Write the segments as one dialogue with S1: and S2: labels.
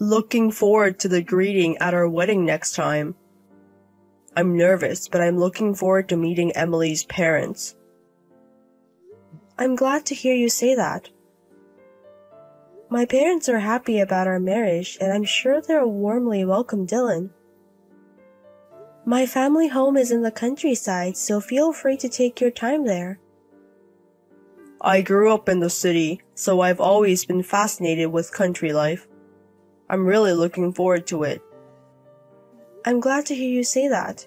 S1: Looking forward to the greeting at our wedding next time. I'm nervous, but I'm looking forward to meeting Emily's parents. I'm glad to hear you say that. My parents are happy about our marriage, and I'm sure they'll warmly welcome Dylan. My family home is in the countryside, so feel free to take your time there. I grew up in the city, so I've always been fascinated with country life. I'm really looking forward to it. I'm glad to hear you say that.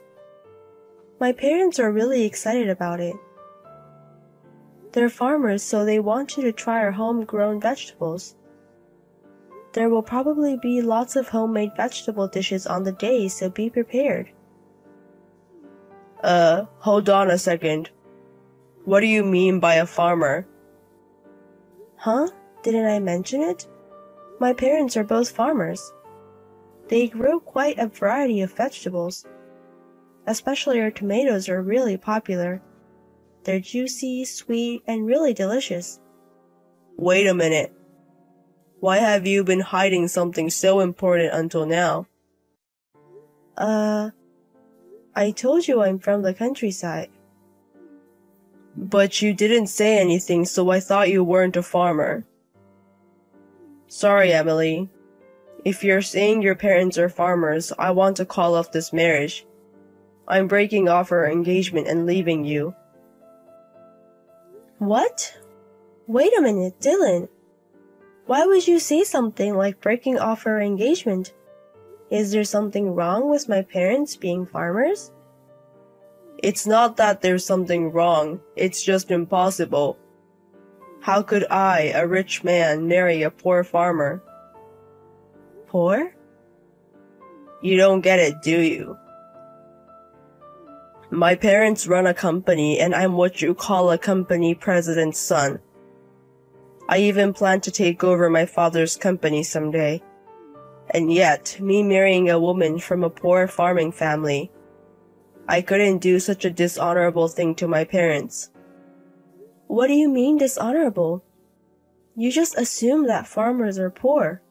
S1: My parents are really excited about it. They're farmers, so they want you to try our homegrown vegetables. There will probably be lots of homemade vegetable dishes on the day, so be prepared. Hold on a second. What do you mean by a farmer? Huh? Didn't I mention it? My parents are both farmers. They grow quite a variety of vegetables. Especially our tomatoes are really popular. They're juicy, sweet, and really delicious. Wait a minute. Why have you been hiding something so important until now? I told you I'm from the countryside. But you didn't say anything, so I thought you weren't a farmer. Sorry, Emily. If you're saying your parents are farmers, I want to call off this marriage. I'm breaking off our engagement and leaving you. What? Wait a minute, Dylan. Why would you say something like breaking off our engagement? Is there something wrong with my parents being farmers? It's not that there's something wrong, it's just impossible. How could I, a rich man, marry a poor farmer? Poor? You don't get it, do you? My parents run a company and I'm what you call a company president's son. I even plan to take over my father's company someday. And yet, me marrying a woman from a poor farming family, I couldn't do such a dishonorable thing to my parents. What do you mean dishonorable? You just assume that farmers are poor.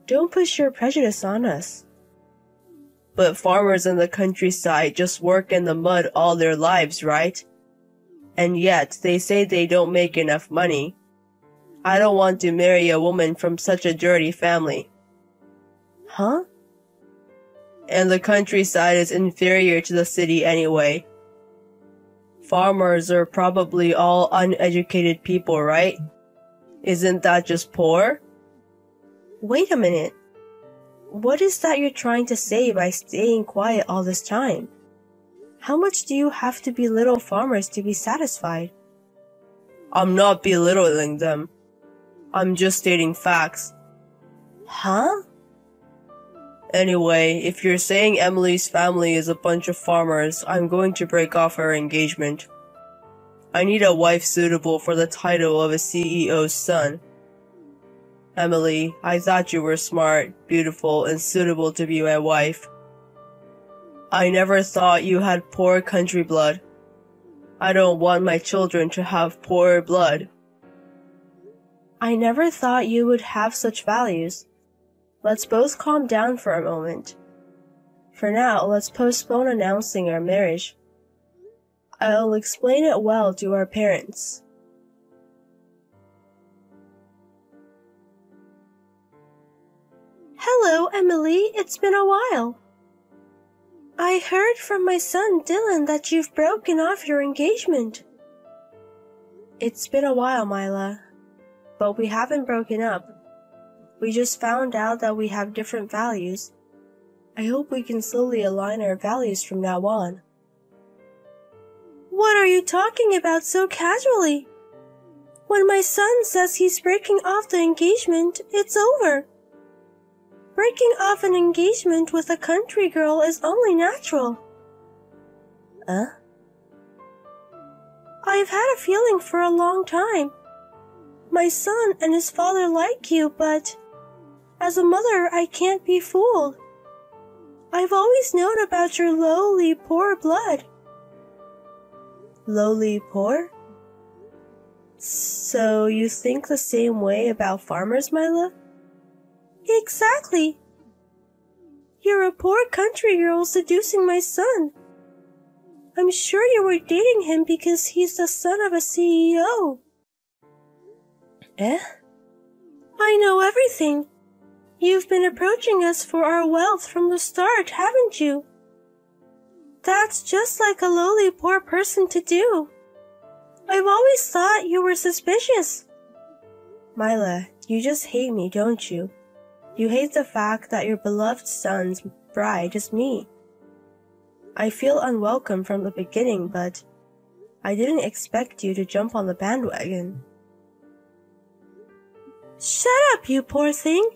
S1: Don't push your prejudice on us. But farmers in the countryside just work in the mud all their lives, right? And yet, they say they don't make enough money. I don't want to marry a woman from such a dirty family. Huh? And the countryside is inferior to the city anyway. Farmers are probably all uneducated people, right? Isn't that just poor? Wait a minute. What is that you're trying to say by staying quiet all this time? How much do you have to belittle farmers to be satisfied? I'm not belittling them. I'm just stating facts. Huh? Anyway, if you're saying Emily's family is a bunch of farmers, I'm going to break off our engagement. I need a wife suitable for the title of a CEO's son. Emily, I thought you were smart, beautiful, and suitable to be my wife. I never thought you had poor country blood. I don't want my children to have poor blood. I never thought you would have such values. Let's both calm down for a moment. For now, let's postpone announcing our marriage. I'll explain it well to our parents. Hello, Emily. It's been a while. I heard from my son Dylan that you've broken off your engagement. It's been a while, Mila, but we haven't broken up. We just found out that we have different values. I hope we can slowly align our values from now on. What are you talking about so casually? When my son says he's breaking off the engagement, it's over. Breaking off an engagement with a country girl is only natural. I've had a feeling for a long time. My son and his father like you, but as a mother, I can't be fooled. I've always known about your lowly, poor blood. Lowly, poor? So you think the same way about farmers, Mila? Exactly. You're a poor country girl seducing my son. I'm sure you were dating him because he's the son of a CEO. Eh? I know everything. You've been approaching us for our wealth from the start, haven't you? That's just like a lowly poor person to do. I've always thought you were suspicious. Myla, you just hate me, don't you? You hate the fact that your beloved son's bride is me. I feel unwelcome from the beginning, but I didn't expect you to jump on the bandwagon. Shut up, you poor thing.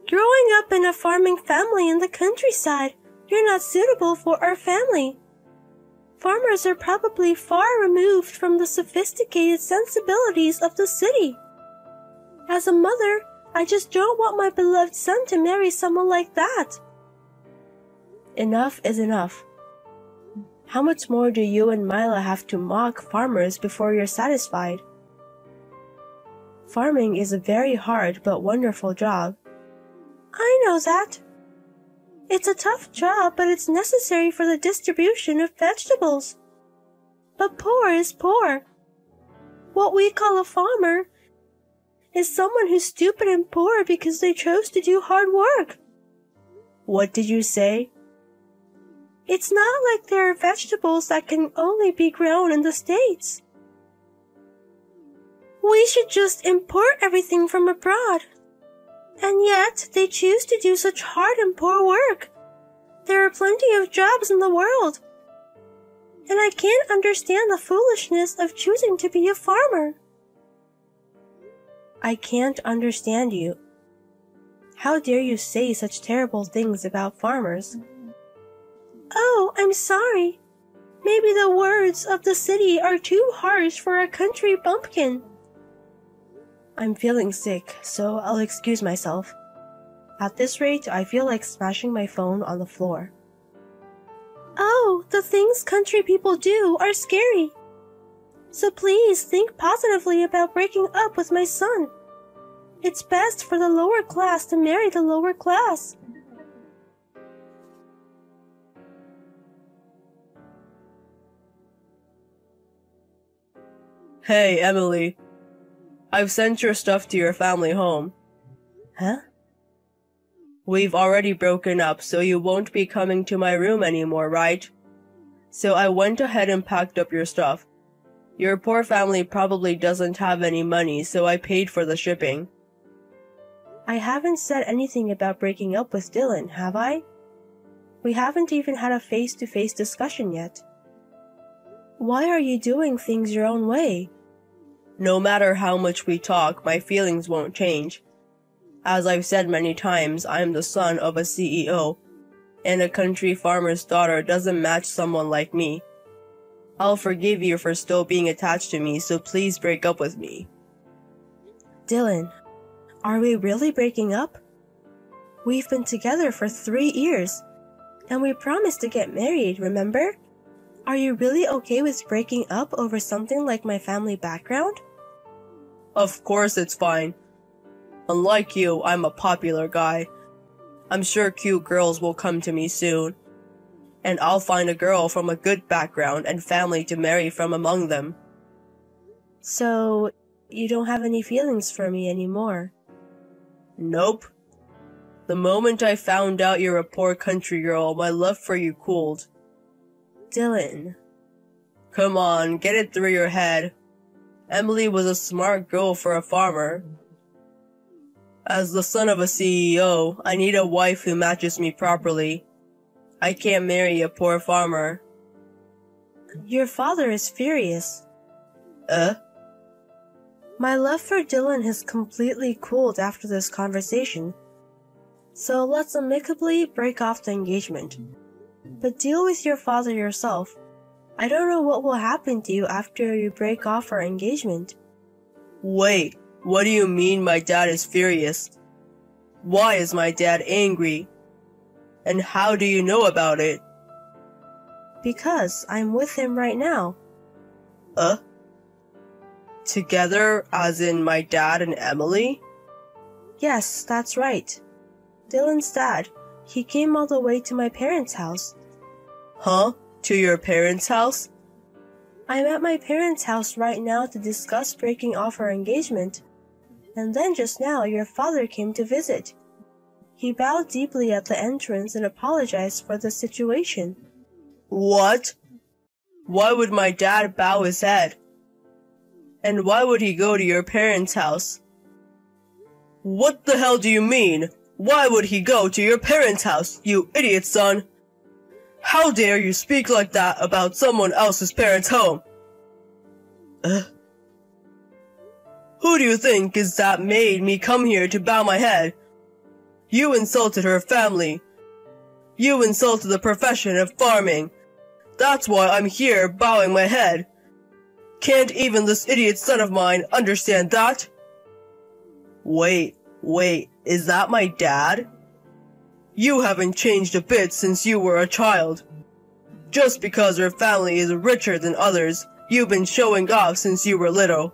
S1: Growing up in a farming family in the countryside, you're not suitable for our family. Farmers are probably far removed from the sophisticated sensibilities of the city. As a mother, I just don't want my beloved son to marry someone like that. Enough is enough. How much more do you and Myla have to mock farmers before you're satisfied? Farming is a very hard but wonderful job. I know that. It's a tough job, but it's necessary for the distribution of vegetables. But poor is poor. What we call a farmer is someone who's stupid and poor because they chose to do hard work. What did you say? It's not like there are vegetables that can only be grown in the States. We should just import everything from abroad. And yet, they choose to do such hard and poor work. There are plenty of jobs in the world. And I can't understand the foolishness of choosing to be a farmer. I can't understand you. How dare you say such terrible things about farmers? Oh, I'm sorry. Maybe the words of the city are too harsh for a country bumpkin. I'm feeling sick, so I'll excuse myself. At this rate, I feel like smashing my phone on the floor. Oh, the things country people do are scary. So please think positively about breaking up with my son. It's best for the lower class to marry the lower class. Hey, Emily. I've sent your stuff to your family home. Huh? We've already broken up, so you won't be coming to my room anymore, right? So I went ahead and packed up your stuff. Your poor family probably doesn't have any money, so I paid for the shipping. I haven't said anything about breaking up with Dylan, have I? We haven't even had a face-to-face discussion yet. Why are you doing things your own way? No matter how much we talk, my feelings won't change. As I've said many times, I'm the son of a CEO, and a country farmer's daughter doesn't match someone like me. I'll forgive you for still being attached to me, so please break up with me. Dylan, are we really breaking up? We've been together for 3 years, and we promised to get married, remember? Are you really okay with breaking up over something like my family background? Of course it's fine. Unlike you, I'm a popular guy. I'm sure cute girls will come to me soon. And I'll find a girl from a good background and family to marry from among them. So, you don't have any feelings for me anymore? Nope. The moment I found out you're a poor country girl, my love for you cooled. Dylan. Come on, get it through your head. Emily was a smart girl for a farmer. As the son of a CEO, I need a wife who matches me properly. I can't marry a poor farmer. Your father is furious. My love for Dylan has completely cooled after this conversation. So let's amicably break off the engagement. But deal with your father yourself. I don't know what will happen to you after you break off our engagement. Wait, what do you mean my dad is furious? Why is my dad angry? And how do you know about it? Because I'm with him right now. Together, as in my dad and Emily? Yes, that's right. Dylan's dad. He came all the way to my parents' house. Huh? To your parents' house? I'm at my parents' house right now to discuss breaking off our engagement. And then just now your father came to visit. He bowed deeply at the entrance and apologized for the situation. What? Why would my dad bow his head? And why would he go to your parents' house? What the hell do you mean? Why would he go to your parents' house, you idiot son? How dare you speak like that about someone else's parents' home? Who do you think is that made me come here to bow my head? You insulted her family. You insulted the profession of farming. That's why I'm here bowing my head. Can't even this idiot son of mine understand that? Wait, is that my dad? You haven't changed a bit since you were a child. Just because your family is richer than others, you've been showing off since you were little.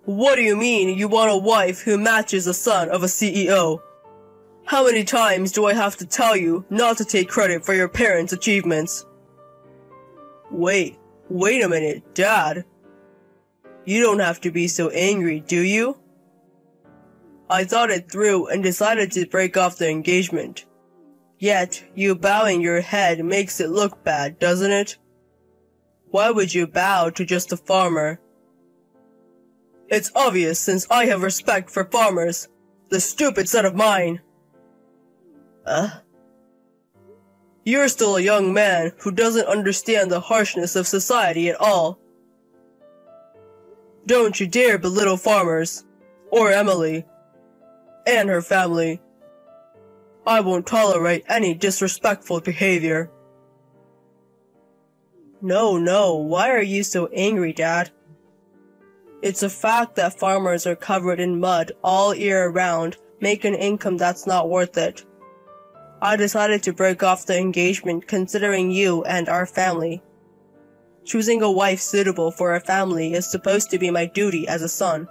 S1: What do you mean you want a wife who matches the son of a CEO? How many times do I have to tell you not to take credit for your parents' achievements? Wait a minute, Dad. You don't have to be so angry, do you? I thought it through and decided to break off the engagement. Yet, you bowing your head makes it look bad, doesn't it? Why would you bow to just a farmer? It's obvious since I have respect for farmers. The stupid son of mine. You're still a young man who doesn't understand the harshness of society at all. Don't you dare belittle farmers, or Emily, and her family. I won't tolerate any disrespectful behavior. No, why are you so angry, Dad? It's a fact that farmers are covered in mud all year round, making income that's not worth it. I decided to break off the engagement considering you and our family. Choosing a wife suitable for our family is supposed to be my duty as a son.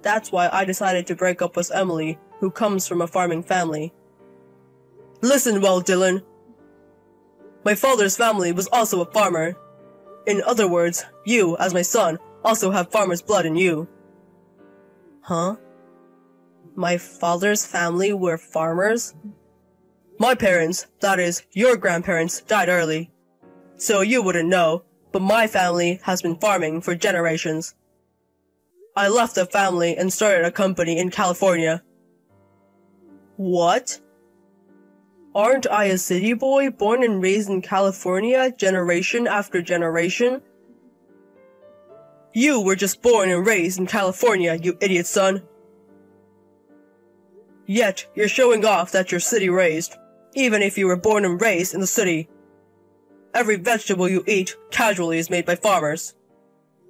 S1: That's why I decided to break up with Emily, who comes from a farming family. Listen well, Dylan. My father's family was also a farmer. In other words, you, as my son, also have farmer's blood in you. Huh? My father's family were farmers? My parents, that is, your grandparents, died early. So you wouldn't know, but my family has been farming for generations. I left the family and started a company in California. What? Aren't I a city boy born and raised in California generation after generation? You were just born and raised in California, you idiot son. Yet, you're showing off that you're city-raised, even if you were born and raised in the city. Every vegetable you eat casually is made by farmers.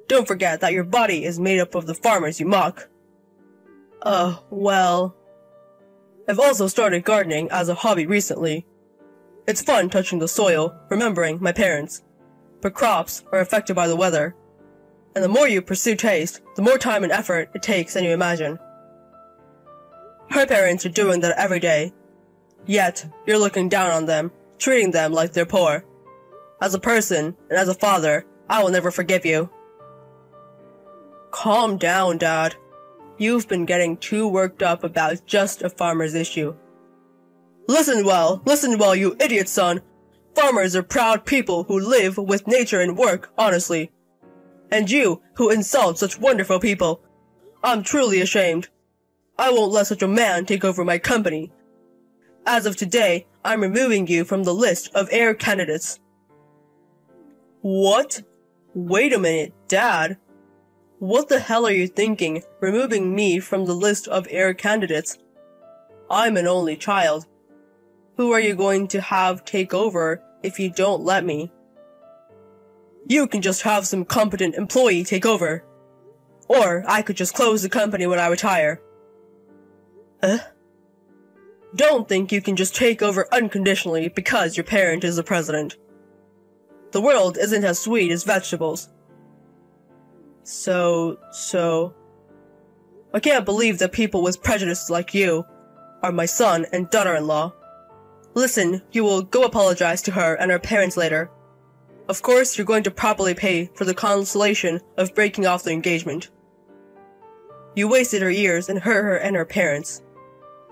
S1: Don't forget that your body is made up of the farmers you mock. Well... I've also started gardening as a hobby recently. It's fun touching the soil, remembering my parents. But crops are affected by the weather. And the more you pursue taste, the more time and effort it takes than you imagine. Her parents are doing that every day. Yet, you're looking down on them, treating them like they're poor. As a person, and as a father, I will never forgive you. Calm down, Dad. You've been getting too worked up about just a farmer's issue. Listen well, you idiot son. Farmers are proud people who live with nature and work honestly. And you, who insult such wonderful people. I'm truly ashamed. I won't let such a man take over my company. As of today, I'm removing you from the list of heir candidates. What? Wait a minute, Dad. What the hell are you thinking, removing me from the list of heir candidates? I'm an only child. Who are you going to have take over if you don't let me? You can just have some competent employee take over. Or I could just close the company when I retire. Don't think you can just take over unconditionally because your parent is the president. The world isn't as sweet as vegetables. So... I can't believe that people with prejudices like you are my son and daughter-in-law. Listen, you will go apologize to her and her parents later. Of course, you're going to properly pay for the consolation of breaking off the engagement. You wasted her years and hurt her and her parents.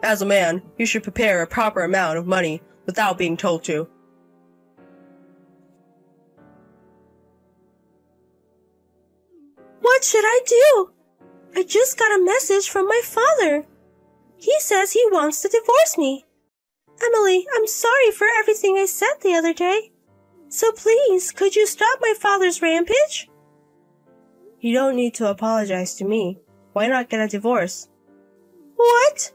S1: As a man, you should prepare a proper amount of money without being told to.
S2: What should I do? I just got a message from my father. He says he wants to divorce me. Emily, I'm sorry for everything I said the other day. So please, could you stop my father's rampage?
S1: You don't need to apologize to me. Why not get a divorce?
S2: What?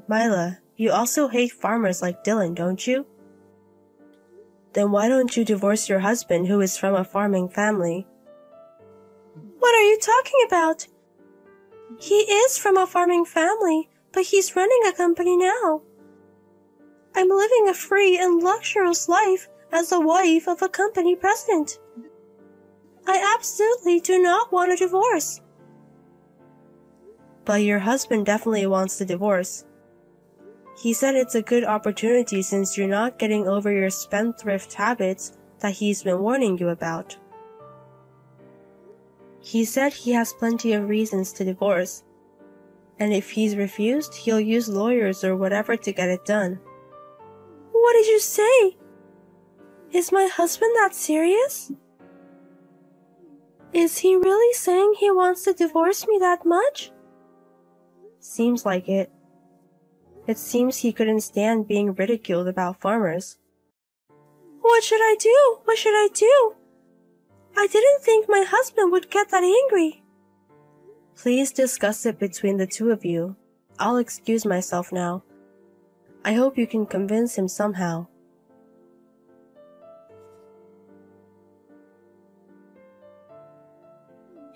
S1: Mila, you also hate farmers like Dylan, don't you? Then why don't you divorce your husband who is from a farming family?
S2: What are you talking about? He is from a farming family, but he's running a company now. I'm living a free and luxurious life as the wife of a company president. I absolutely do not want a divorce.
S1: But your husband definitely wants the divorce. He said it's a good opportunity since you're not getting over your spendthrift habits that he's been warning you about. He said he has plenty of reasons to divorce, and if he's refused, he'll use lawyers or whatever to get it done.
S2: What did you say? Is my husband that serious? Is he really saying he wants to divorce me that much?
S1: Seems like it. It seems he couldn't stand being ridiculed about farmers.
S2: What should I do? What should I do? I didn't think my husband would get that angry.
S1: Please discuss it between the two of you. I'll excuse myself now. I hope you can convince him somehow.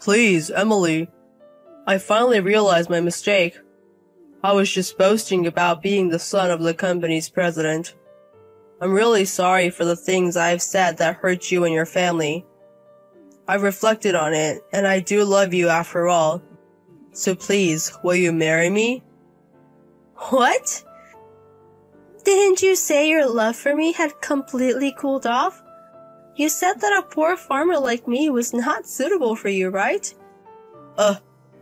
S1: Please, Emily. I finally realized my mistake. I was just boasting about being the son of the company's president. I'm really sorry for the things I've said that hurt you and your family. I've reflected on it, and I do love you after all. So please, will you marry me?
S2: What? Didn't you say your love for me had completely cooled off? You said that a poor farmer like me was not suitable for you, right?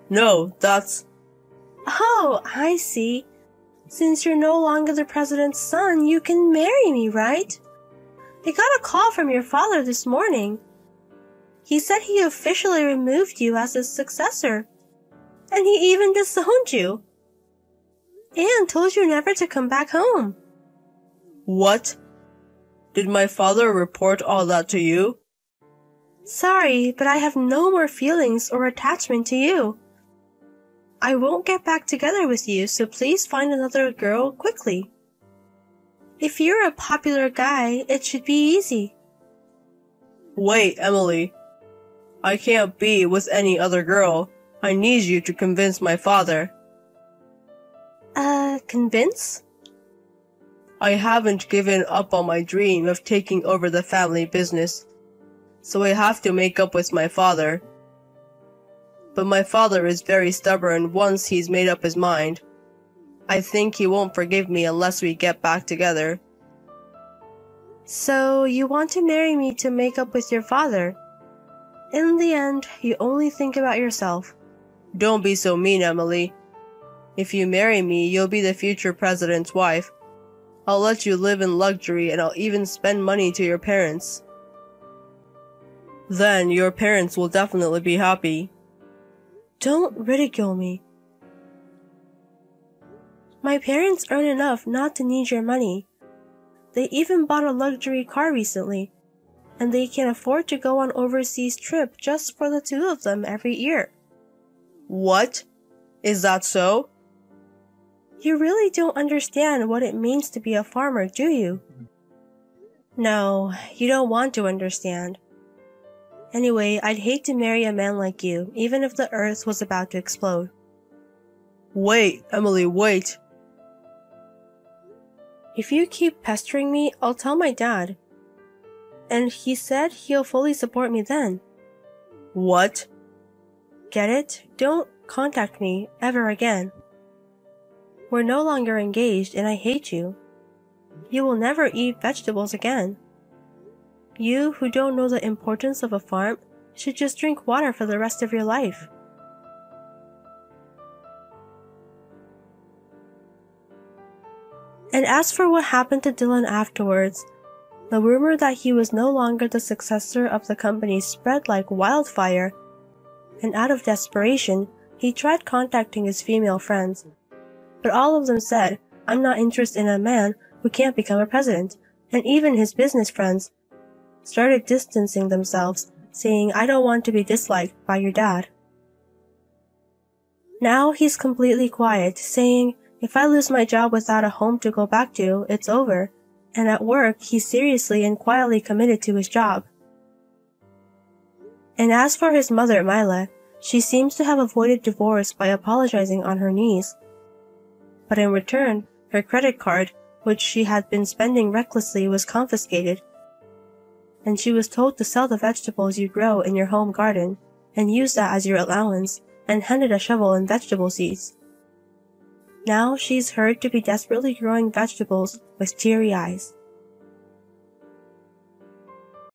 S1: No, that's...
S2: Oh, I see. Since you're no longer the president's son, you can marry me, right? I got a call from your father this morning. He said he officially removed you as his successor. And he even disowned you. And told you never to come back home.
S1: What? Did my father report all that to you?
S2: Sorry, but I have no more feelings or attachment to you. I won't get back together with you, so please find another girl quickly. If you're a popular guy, it should be easy.
S1: Wait, Emily. I can't be with any other girl. I need you to convince my father.
S2: Convince?
S1: I haven't given up on my dream of taking over the family business, so I have to make up with my father. But my father is very stubborn once he's made up his mind. I think he won't forgive me unless we get back together.
S2: So you want to marry me to make up with your father? In the end, you only think about yourself.
S1: Don't be so mean, Emily. If you marry me, you'll be the future president's wife. I'll let you live in luxury and I'll even spend money to your parents. Then your parents will definitely be happy.
S2: Don't ridicule me. My parents earn enough not to need your money. They even bought a luxury car recently, and they can afford to go on overseas trip just for the two of them every year.
S1: What? Is that so?
S2: You really don't understand what it means to be a farmer, do you?
S1: No, you don't want to understand.
S2: Anyway, I'd hate to marry a man like you, even if the earth was about to explode.
S1: Wait, Emily, wait.
S2: If you keep pestering me, I'll tell my dad. And he said he'll fully support me then.
S1: What?
S2: Get it? Don't contact me ever again. We're no longer engaged and I hate you. You will never eat vegetables again. You who don't know the importance of a farm should just drink water for the rest of your life. And as for what happened to Dylan afterwards, the rumor that he was no longer the successor of the company spread like wildfire, and out of desperation, he tried contacting his female friends. But all of them said, "I'm not interested in a man who can't become a president," and even his business friends started distancing themselves, saying, "I don't want to be disliked by your dad." Now he's completely quiet, saying, "If I lose my job without a home to go back to, it's over." And at work, he's seriously and quietly committed to his job. And as for his mother, Mila, she seems to have avoided divorce by apologizing on her knees. But in return, her credit card, which she had been spending recklessly, was confiscated. And she was told to sell the vegetables you grow in your home garden and use that as your allowance, and handed a shovel and vegetable seeds. Now she's heard to be desperately growing vegetables with teary eyes.